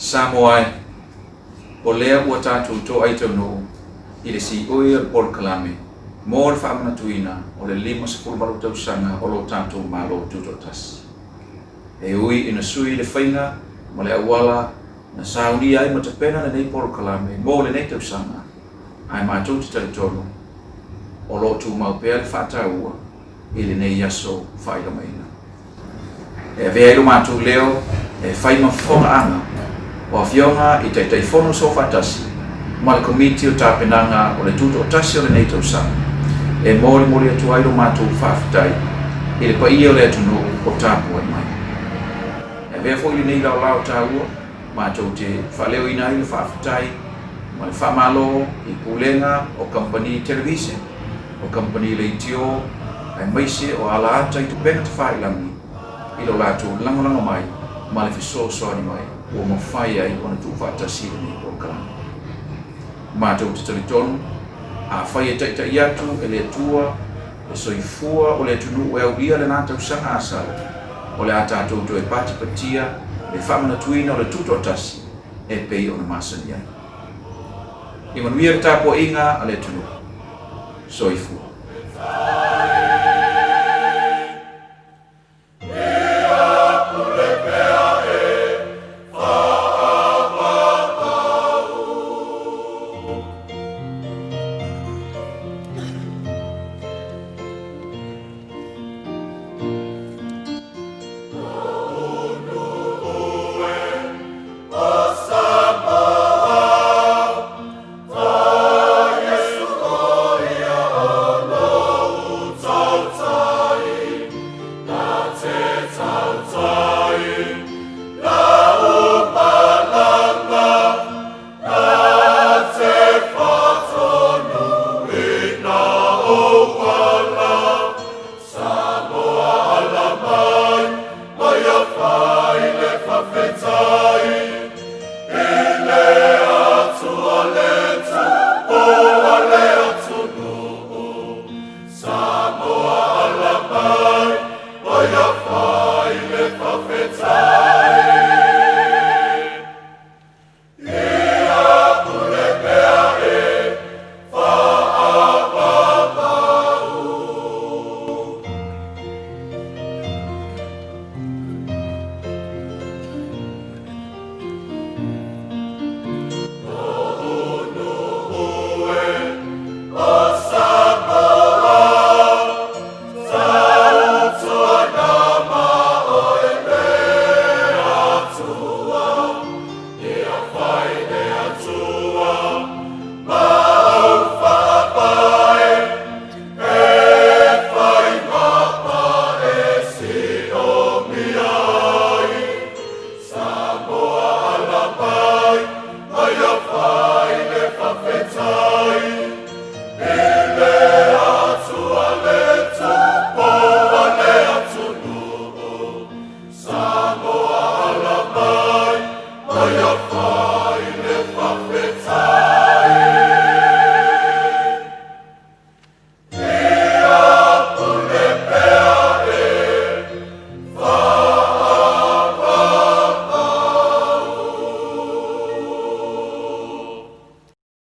Samoa o lea ua tātou tō ai tau no i le si oi al Port Kalame mo le whaamanatuina o le 5 tausanga o lo tātou malo tutotas. E ui ina sui le whainga ma le awala na sauni ai ma te pena na nei Port Kalame mo le nei tausanga ai mātou te taritonu o lo tu mau pēr whātaua i le nei yaso whaida maina. E vea ilo mātou leo e whaima whonga anga o awhionga i te whono so whatasi ma le komiti o tāpenanga o le tuto o tasi o le nei tausanga e mori atu airo mātou whawhitai i le paia o le atunu o tāpua i mai. E vea fo i nei lau lau tāua mātou te whaleo ina i le whawhitai ma le whamalo i pulenga o company television o company le itio ai maise o ala ata i te penga te whailangi i lo lātou langalanga mai ma le fisosoani mai o mawhai ai o na tu whatasi ni o kalama. Mātou te taritonu a whai e taitai atu e le atua e soifua o le atunu o au ia le nātou sanga asala o le ātātou to e pati patia le whamanatuina o le tuto tasi e pei o na masani ai. I manuia le tāpua inga a le atunu soifua.